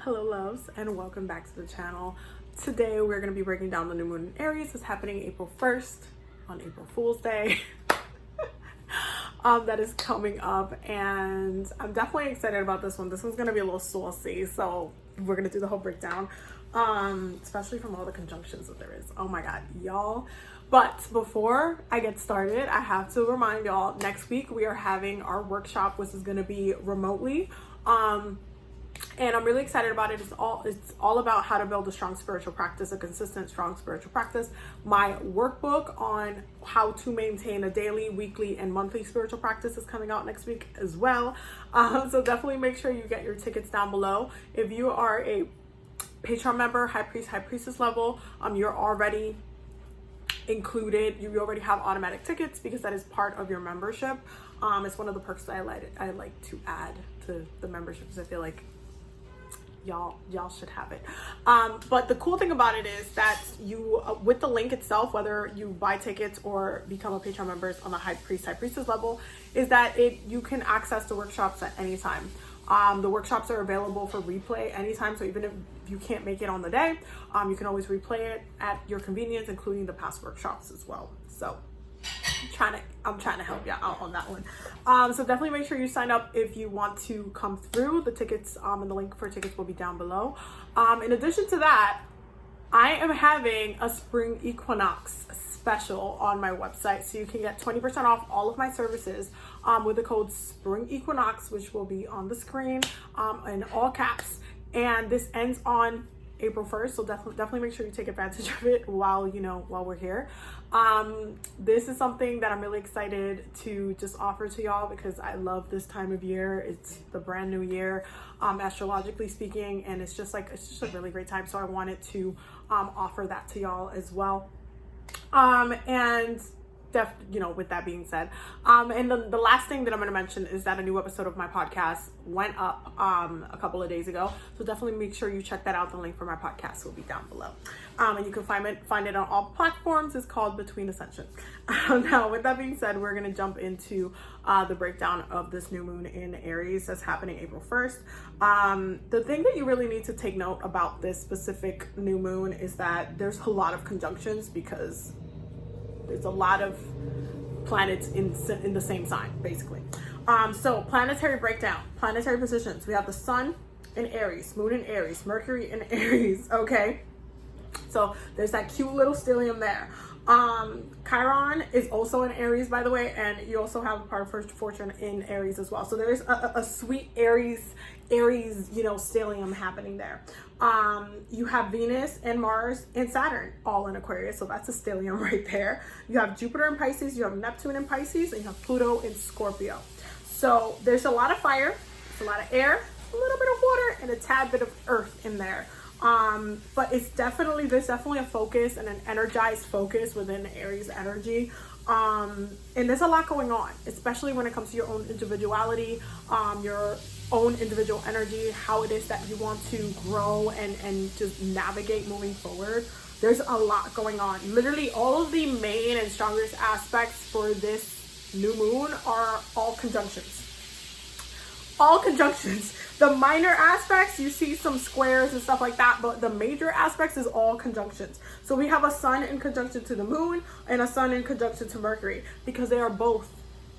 Hello loves, and welcome back to the channel. Today we're going to be breaking down the new moon in Aries. It's happening April 1st on April Fool's Day. That is coming up, and I'm definitely excited about this one. This one's going to be a little saucy, so we're going to do the whole breakdown, especially from all the conjunctions that there is. Oh my god, y'all. But before I get started, I have to remind y'all, next week we are having our workshop, which is going to be remotely. And I'm really excited about it. It's all about how to build a strong spiritual practice, a consistent, strong spiritual practice. My workbook on how to maintain a daily, weekly, and monthly spiritual practice is coming out next week as well. So definitely make sure you get your tickets down below. If you are a Patreon member, High Priest, High Priestess level, you're already included. You already have automatic tickets because that is part of your membership. It's one of the perks that I like to add to the membership because I feel like y'all should have it. But the cool thing about it is that you, with the link itself, whether you buy tickets or become a Patreon member on the High Priest, High Priestess level, is that you can access the workshops at any time. The workshops are available for replay anytime, so even if you can't make it on the day, you can always replay it at your convenience, including the past workshops as well. So I'm trying to help you out on that one. So definitely make sure you sign up if you want to come through. The tickets and the link for tickets will be down below. In addition to that, I am having a spring equinox special on my website, so you can get 20% off all of my services with the code spring equinox, which will be on the screen in all caps. And this ends on April 1st, so definitely make sure you take advantage of it while we're here. This is something that I'm really excited to just offer to y'all because I love this time of year. It's the brand new year, astrologically speaking, and it's just a really great time. So I wanted to offer that to y'all as well. With that being said, and the last thing that I'm going to mention is that a new episode of my podcast went up a couple of days ago, so definitely make sure you check that out. The link for my podcast will be down below, and you can find it on all platforms. It's called Between Ascensions. Now, with that being said, we're going to jump into the breakdown of this new moon in Aries that's happening April 1st. The thing that you really need to take note about this specific new moon is that there's a lot of conjunctions because there's a lot of planets in the same sign, basically. So planetary breakdown, planetary positions. We have the sun in Aries, moon in Aries, Mercury in Aries, okay? So there's that cute little stellium there. Chiron is also in Aries, by the way, and you also have a part of first fortune in Aries as well. So there's a sweet Aries, stellium happening there. You have Venus and Mars and Saturn all in Aquarius, so that's a stellium right there. You have Jupiter in Pisces, you have Neptune in Pisces, and you have Pluto in Scorpio. So there's a lot of fire, there's a lot of air, a little bit of water, and a tad bit of earth in there. But there's definitely a focus and an energized focus within Aries energy. And there's a lot going on, especially when it comes to your own individuality, your own individual energy, how it is that you want to grow and just navigate moving forward. There's a lot going on. Literally all of the main and strongest aspects for this new moon are all conjunctions. All conjunctions. The minor aspects, you see some squares and stuff like that, but the major aspects is all conjunctions. So we have a sun in conjunction to the moon and a sun in conjunction to Mercury because they are both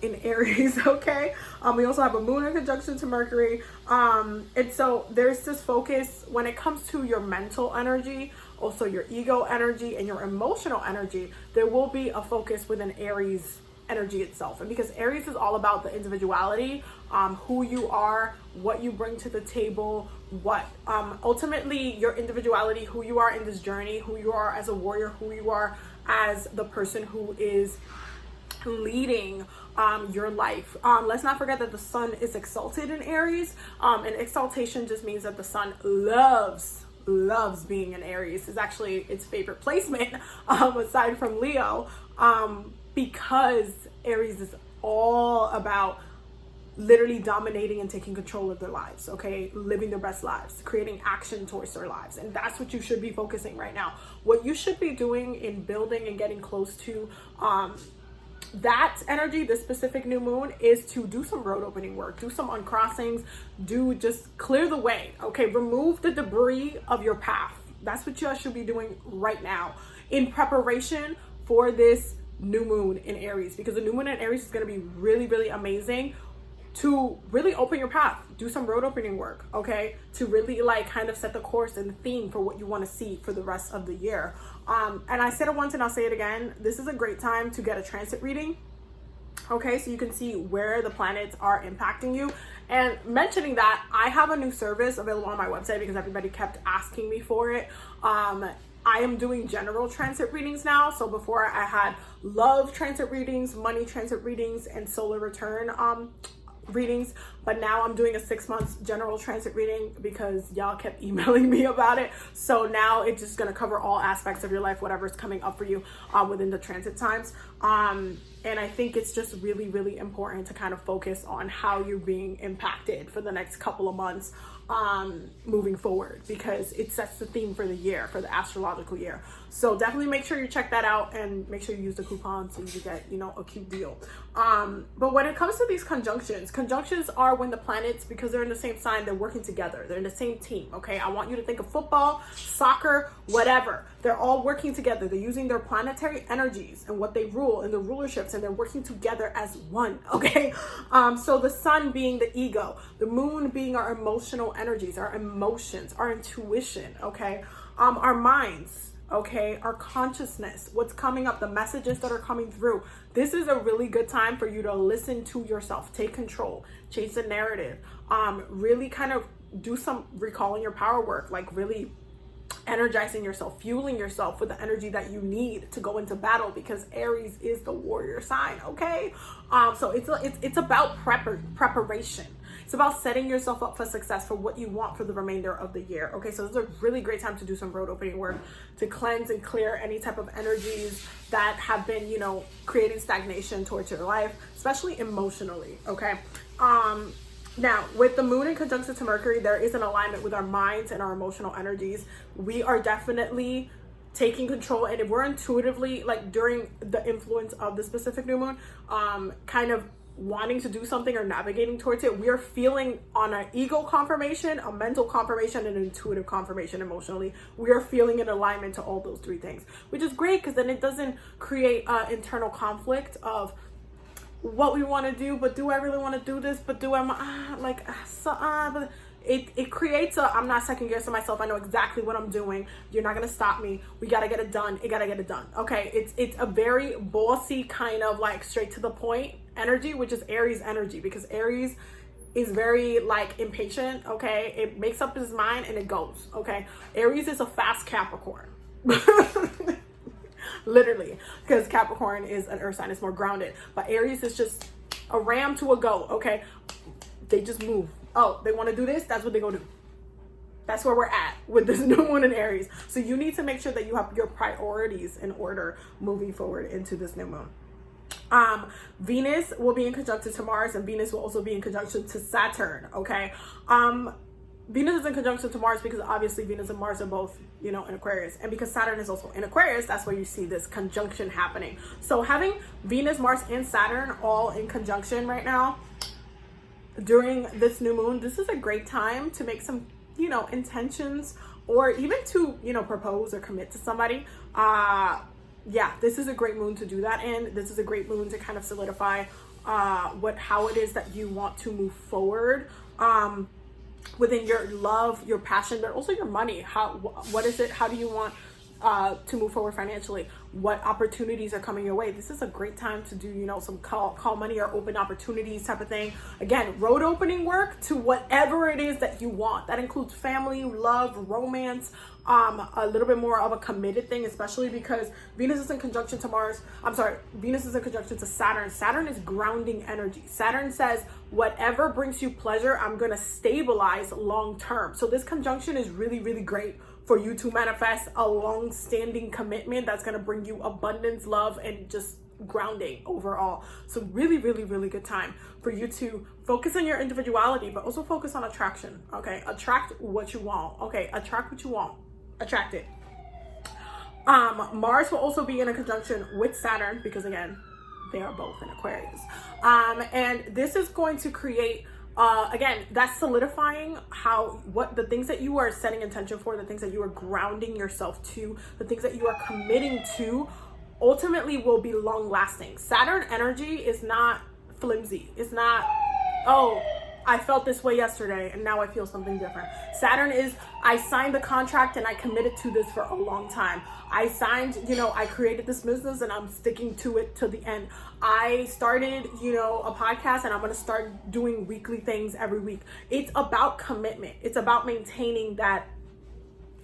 in Aries, okay? We also have a moon in conjunction to Mercury. And so there's this focus when it comes to your mental energy, also your ego energy and your emotional energy. There will be a focus within Aries energy itself. And because Aries is all about the individuality, who you are, what you bring to the table, what ultimately your individuality, who you are in this journey, who you are as a warrior, who you are as the person who is leading your life. Let's not forget that the sun is exalted in Aries, and exaltation just means that the sun loves being in Aries. Is actually its favorite placement aside from Leo, because Aries is all about literally dominating and taking control of their lives, okay? Living their best lives, creating action towards their lives. And that's what you should be focusing right now. What you should be doing in building and getting close to that energy, this specific new moon, is to do some road opening work, do some uncrossings, just clear the way, okay? Remove the debris of your path. That's what you should be doing right now in preparation for this new moon in Aries, because the new moon in Aries is going to be really, really amazing to really open your path, do some road opening work, okay? To really like kind of set the course and the theme for what you want to see for the rest of the year. And I said it once and I'll say it again. This is a great time to get a transit reading, okay? So you can see where the planets are impacting you. And mentioning that, I have a new service available on my website because everybody kept asking me for it. I am doing general transit readings now. So before I had love transit readings, money transit readings, and solar return readings, but now I'm doing a 6 months general transit reading because y'all kept emailing me about it. So now it's just going to cover all aspects of your life, whatever's coming up for you within the transit times. And I think it's just really, really important to kind of focus on how you're being impacted for the next couple of months moving forward, because it sets the theme for the year, for the astrological year. So definitely make sure you check that out and make sure you use the coupon so you get, you know, a cute deal. But when it comes to these conjunctions are when the planets, because they're in the same sign, they're working together. They're in the same team, okay? I want you to think of football, soccer, whatever. They're all working together. They're using their planetary energies and what they rule and the rulerships, and they're working together as one, okay? So the sun being the ego, the moon being our emotional energies, our emotions, our intuition, okay? Our minds, okay? Our consciousness, what's coming up, the messages that are coming through. This is a really good time for you to listen to yourself, take control, change the narrative, really kind of do some recalling your power work, like really energizing yourself, fueling yourself with the energy that you need to go into battle, because Aries is the warrior sign, okay? So it's about preparation. It's about setting yourself up for success for what you want for the remainder of the year, okay? So this is a really great time to do some road opening work, to cleanse and clear any type of energies that have been, you know, creating stagnation towards your life, especially emotionally, okay? Now, with the moon in conjunction to Mercury, there is an alignment with our minds and our emotional energies. We are definitely taking control, and if we're intuitively, like during the influence of the specific new moon, kind of wanting to do something or navigating towards it, we are feeling on an ego confirmation, a mental confirmation, and an intuitive confirmation emotionally. We are feeling in alignment to all those three things, which is great because then it doesn't create internal conflict of what we want to do, but do I really want to do this? But do I but it creates a, I'm not second guessing myself. I know exactly what I'm doing. You're not going to stop me. We got to get it done. You got to get it done. Okay. It's a very bossy kind of like straight to the point energy, which is Aries energy, because Aries is very like impatient. Okay. It makes up his mind and it goes. Okay. Aries is a fast Capricorn. Literally, because Capricorn is an earth sign, it's more grounded, but Aries is just a ram to a goat, okay? They just move. Oh, they want to do this, that's what they go do. That's where we're at with this new moon in Aries. So you need to make sure that you have your priorities in order moving forward into this new moon. Venus will be in conjunction to Mars, and Venus will also be in conjunction to Saturn, okay? Venus is in conjunction to Mars because obviously Venus and Mars are both, you know, in Aquarius. And because Saturn is also in Aquarius, that's where you see this conjunction happening. So having Venus, Mars, and Saturn all in conjunction right now during this new moon, this is a great time to make some, you know, intentions, or even to, you know, propose or commit to somebody. Yeah, this is a great moon to do that in. This is a great moon to kind of solidify how it is that you want to move forward. Within your love, your passion, but also your money. What is it? How do you want to move forward financially? What opportunities are coming your way? This is a great time to do, you know, some call money or open opportunities type of thing. Again, road opening work to whatever it is that you want. That includes family, love, romance, a little bit more of a committed thing, especially because Venus is in conjunction to Venus is in conjunction to Saturn. Saturn is grounding energy. Saturn says, whatever brings you pleasure, I'm going to stabilize long term. So this conjunction is really, really great for you to manifest a long-standing commitment that's going to bring you abundance, love, and just grounding overall. So really, really, really good time for you to focus on your individuality, but also focus on attraction. Okay, attract what you want. Okay, attract what you want. Attract it. Mars will also be in a conjunction with Saturn because, again, they are both in Aquarius. And this is going to create, again, that's solidifying what the things that you are setting intention for, the things that you are grounding yourself to, the things that you are committing to, ultimately will be long lasting. Saturn energy is not flimsy. It's not, oh, I felt this way yesterday and now I feel something different. Saturn is, I signed the contract and I committed to this for a long time. I signed, I created this business and I'm sticking to it to the end. I started, a podcast and I'm going to start doing weekly things every week. It's about commitment. It's about maintaining that.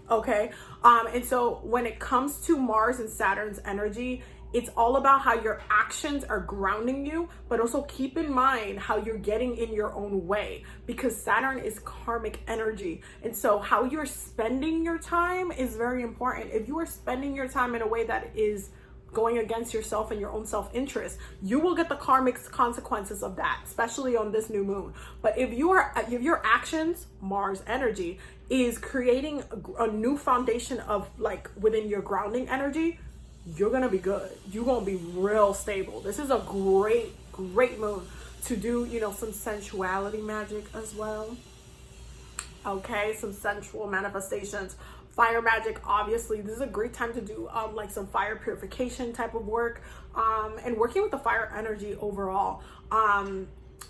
Okay. And so when it comes to Mars and Saturn's energy, it's all about how your actions are grounding you, but also keep in mind how you're getting in your own way, because Saturn is karmic energy. And so how you're spending your time is very important. If you are spending your time in a way that is going against yourself and your own self-interest, you will get the karmic consequences of that, especially on this new moon. But if your actions, Mars energy, is creating a new foundation of like within your grounding energy, you're gonna be good. You're gonna be real stable. This is a great moon to do, some sensuality magic as well. Okay, some sensual manifestations. Fire magic, obviously, this is a great time to do like some fire purification type of work, and working with the fire energy overall.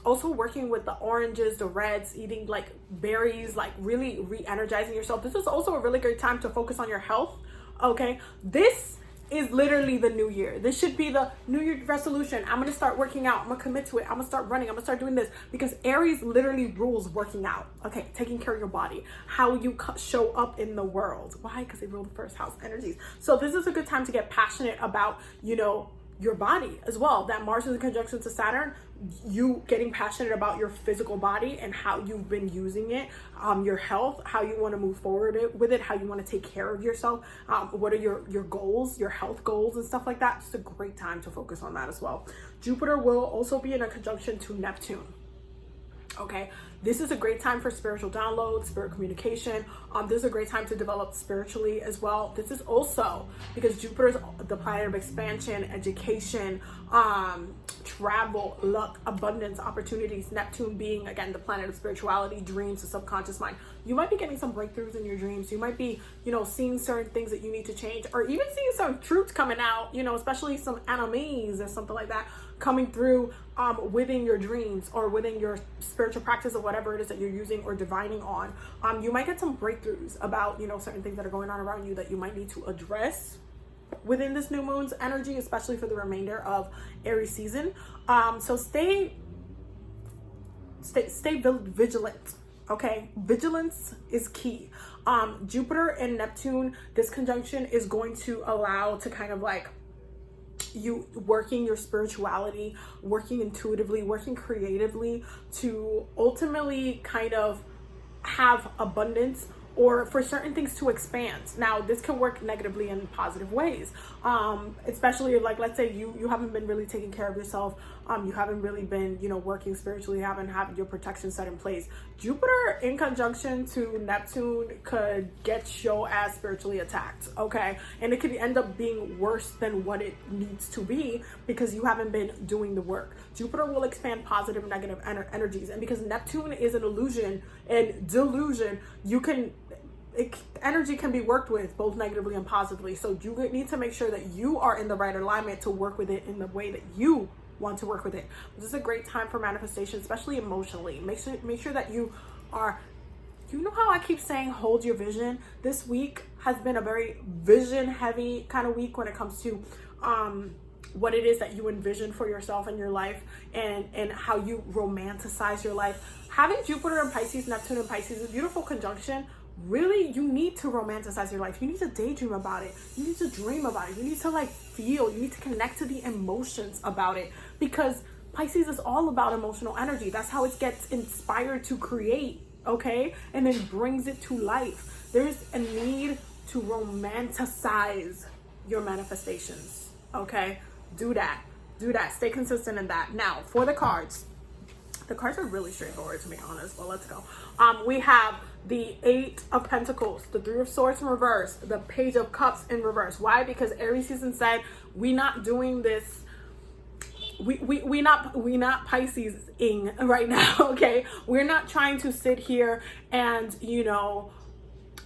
Also working with the oranges, the reds, eating like berries, like really re-energizing yourself. This is also a really great time to focus on your health. Okay, this is literally the new year. This should be the new year resolution. I'm going to start working out. I'm going to commit to it. I'm going to start running. I'm going to start doing this, because Aries literally rules working out. Okay. Taking care of your body, how you show up in the world. Why? Because they rule the first house energies. So this is a good time to get passionate about, your body as well. That Mars is in conjunction to Saturn, you getting passionate about your physical body and how you've been using it, your health, how you want to move forward with it, how you want to take care of yourself, what are your goals, your health goals and stuff like that. Just a great time to focus on that as well. Jupiter will also be in a conjunction to Neptune. Okay, this is a great time for spiritual downloads, spirit communication. This is a great time to develop spiritually as well. This is also because Jupiter is the planet of expansion, education, travel, luck, abundance, opportunities. Neptune being, again, the planet of spirituality, dreams, the subconscious mind. You might be getting some breakthroughs in your dreams. You might be, seeing certain things that you need to change, or even seeing some truths coming out, especially some enemies or something like that coming through within your dreams or within your spiritual practice of whatever it is that you're using or divining on. You might get some breakthroughs about, certain things that are going on around you that you might need to address within this new moon's energy, especially for the remainder of Aries season. So stay vigilant. Okay, vigilance is key. Jupiter and Neptune, this conjunction is going to allow to kind of like you working your spirituality, working intuitively, working creatively to ultimately kind of have abundance, or for certain things to expand. Now, this can work negatively in positive ways, especially if, like, let's say you haven't been really taking care of yourself, you haven't really been, working spiritually, haven't had your protection set in place. Jupiter in conjunction to Neptune could get your ass spiritually attacked, okay? And it could end up being worse than what it needs to be because you haven't been doing the work. Jupiter will expand positive and negative energies, and because Neptune is an illusion and delusion, energy can be worked with both negatively and positively. So you need to make sure that you are in the right alignment to work with it in the way that you want to work with it. This is a great time for manifestation, especially emotionally. Make sure that you are, how I keep saying hold your vision? This week has been a very vision heavy kind of week when it comes to what it is that you envision for yourself and your life, and how you romanticize your life. Having Jupiter and Pisces, Neptune and Pisces, a beautiful conjunction. Really, you need to romanticize your life. You need to daydream about it. You need to dream about it. You need to feel. You need to connect to the emotions about it, because Pisces is all about emotional energy. That's how it gets inspired to create, okay? And then brings it to life. There's a need to romanticize your manifestations, okay? Do that. Stay consistent in that. Now, for the cards. The cards are really straightforward, to be honest, but let's go. We have the 8 of Pentacles, the 3 of Swords in reverse, the Page of Cups in reverse. Why? Because Aries season said, we're not doing this we not Pisces-ing right now, okay? We're not trying to sit here and, you know,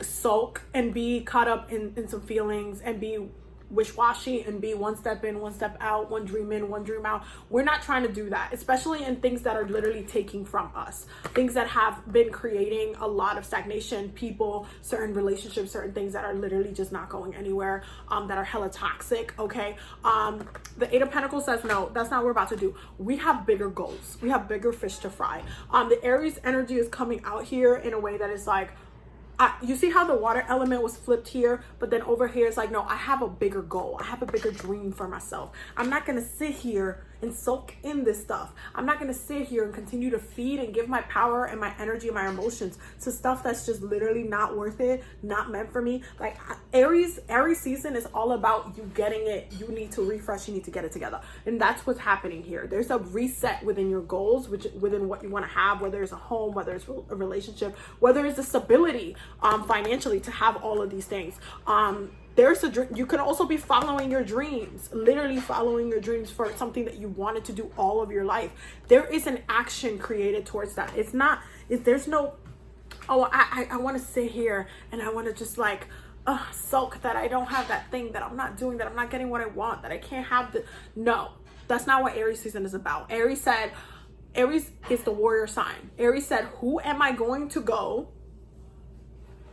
sulk and be caught up in some feelings and be wish-washy and be one step in, one step out, one dream in, one dream out. We're not trying to do that, especially in things that are literally taking from us, things that have been creating a lot of stagnation, people, certain relationships, certain things that are literally just not going anywhere, that are hella toxic, okay? The Eight of Pentacles says, no, that's not what we're about to do. We have bigger goals. We have bigger fish to fry. The Aries energy is coming out here in a way that is like, you see how the water element was flipped here, but then over here it's like, no, I have a bigger goal. I have a bigger dream for myself. I'm not going to sit here and soak in this stuff. I'm not going to sit here and continue to feed and give my power and my energy and my emotions to stuff that's just literally not worth it, not meant for me. Like Aries season is all about you getting it. You need to refresh. You need to get it together. And that's what's happening here. There's a reset within your goals, which within what you want to have, whether it's a home, whether it's a relationship, whether it's the stability financially to have all of these things. There's you can also be following your dreams, literally following your dreams for something that you wanted to do all of your life. There is an action created towards that. There's no, oh, I want to sit here and I want to just like sulk that I don't have that thing, that I'm not doing, that I'm not getting what I want, that I can't have no, that's not what Aries season is about. Aries is the warrior sign. Aries said, who am I going to go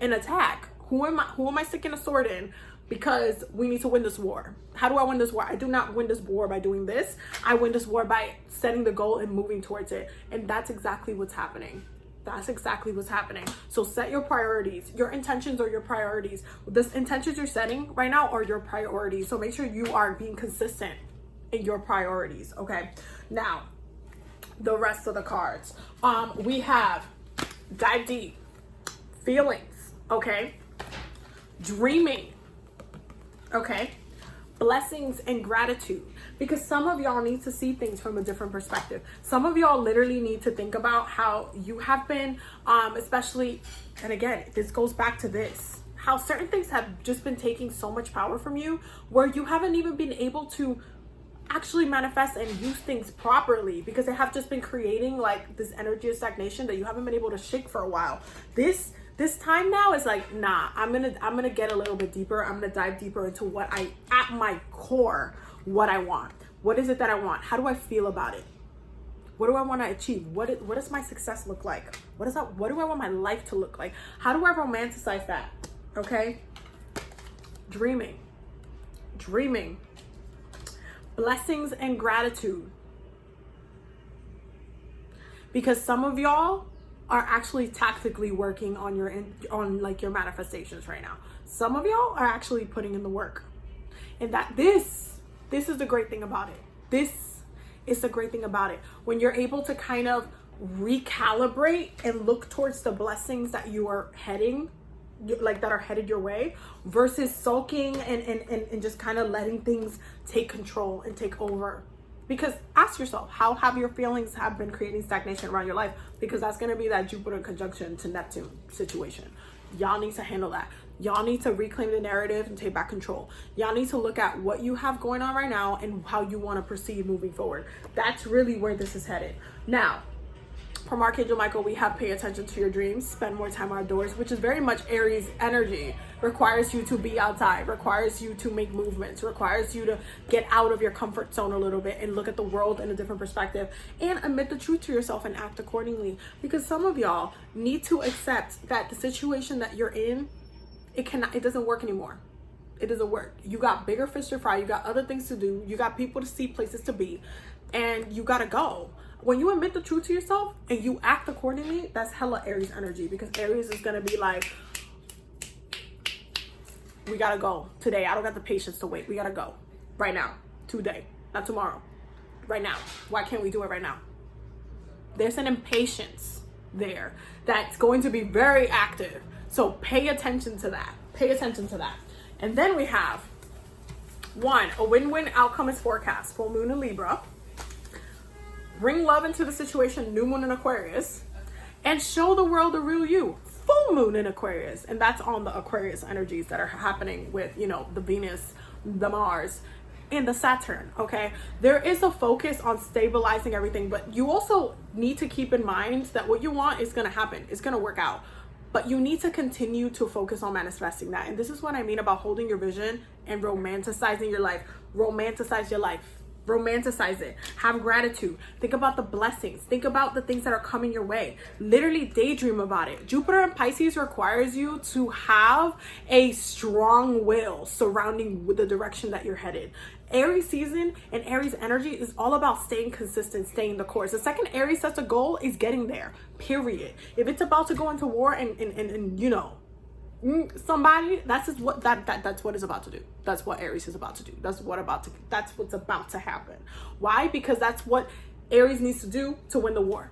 and attack? Who am I sticking a sword in? Because we need to win this war. How do I win this war? I do not win this war by doing this. I win this war by setting the goal and moving towards it. And that's exactly what's happening. That's exactly what's happening. So set your priorities. Your intentions are your priorities. The intentions you're setting right now are your priorities. So make sure you are being consistent in your priorities, okay? Now, the rest of the cards. We have dive deep, feelings, okay? Dreaming, okay? Blessings and gratitude, because some of y'all need to see things from a different perspective. Some of y'all literally need to think about how you have been, especially, and again, this goes back to this, how certain things have just been taking so much power from you where you haven't even been able to actually manifest and use things properly because they have just been creating like this energy of stagnation that you haven't been able to shake for a while. This time now is like, nah, I'm gonna get a little bit deeper. I'm gonna dive deeper into what at my core, what I want. What is it that I want? How do I feel about it? What do I want to achieve? What does my success look like? What do I want my life to look like? How do I romanticize that? Okay? Dreaming. Blessings and gratitude. Because some of y'all are actually tactically working on your manifestations right now. Some of y'all are actually putting in the work. And that this is the great thing about it. This is the great thing about it. When you're able to kind of recalibrate and look towards the blessings that you are heading, like that are headed your way, versus sulking and just kind of letting things take control and take over. Because ask yourself, how have your feelings have been creating stagnation around your life? Because that's going to be that Jupiter conjunction to Neptune situation. Y'all need to handle that. Y'all need to reclaim the narrative and take back control. Y'all need to look at what you have going on right now and how you want to proceed moving forward. That's really where this is headed. Now, from Archangel Michael, we have pay attention to your dreams, spend more time outdoors, which is very much Aries energy. Requires you to be outside, requires you to make movements, requires you to get out of your comfort zone a little bit and look at the world in a different perspective and admit the truth to yourself and act accordingly. Because some of y'all need to accept that the situation that you're in, it doesn't work anymore. It doesn't work. You got bigger fish to fry, you got other things to do, you got people to see, places to be, and you gotta go. When you admit the truth to yourself and you act accordingly, that's hella Aries energy, because Aries is gonna be like, we gotta go today. I don't got the patience to wait. We gotta go right now, today, not tomorrow, right now. Why can't we do it right now? There's an impatience there that's going to be very active. So pay attention to that. Pay attention to that. And then we have a win-win outcome is forecast. Full moon in Libra. Bring love into the situation, new moon in Aquarius, and show the world the real you. Full moon in Aquarius, and that's on the Aquarius energies that are happening with, the Venus, the Mars, and the Saturn, okay? There is a focus on stabilizing everything, but you also need to keep in mind that what you want is going to happen. It's going to work out. But you need to continue to focus on manifesting that. And this is what I mean about holding your vision and romanticizing your life. Romanticize your life. Romanticize it. Have gratitude. Think about the blessings. Think about the things that are coming your way. Literally daydream about it. Jupiter in Pisces requires you to have a strong will surrounding the direction that you're headed. Aries season and Aries energy is all about staying consistent, staying the course. The second Aries sets a goal is getting there, period. If it's about to go into war and you know, somebody, that's what it's about to do. That's what Aries is about to do. That's what's about to happen. Why? Because that's what Aries needs to do to win the war.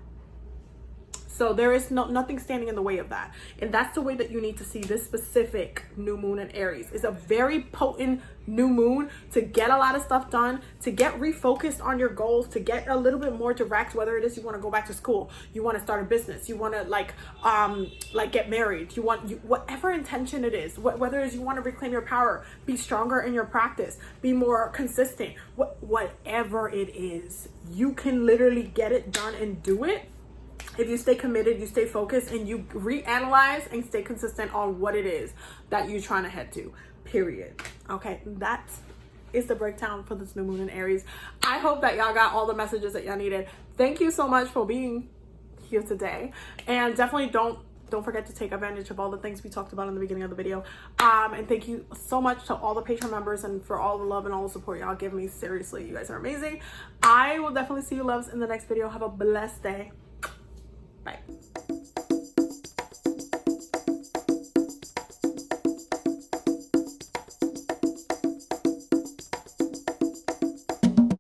So there is nothing standing in the way of that. And that's the way that you need to see this specific new moon in Aries. It's a very potent new moon to get a lot of stuff done, to get refocused on your goals, to get a little bit more direct, whether it is you want to go back to school, you want to start a business, you want to like get married, whatever intention it is, whether it is you want to reclaim your power, be stronger in your practice, be more consistent, whatever it is, you can literally get it done and do it. If you stay committed, you stay focused, and you reanalyze and stay consistent on what it is that you're trying to head to, period. Okay, that is the breakdown for this new moon in Aries. I hope that y'all got all the messages that y'all needed. Thank you so much for being here today. And definitely don't forget to take advantage of all the things we talked about in the beginning of the video. And thank you so much to all the Patreon members and for all the love and all the support y'all give me. Seriously, you guys are amazing. I will definitely see you loves in the next video. Have a blessed day. Bye.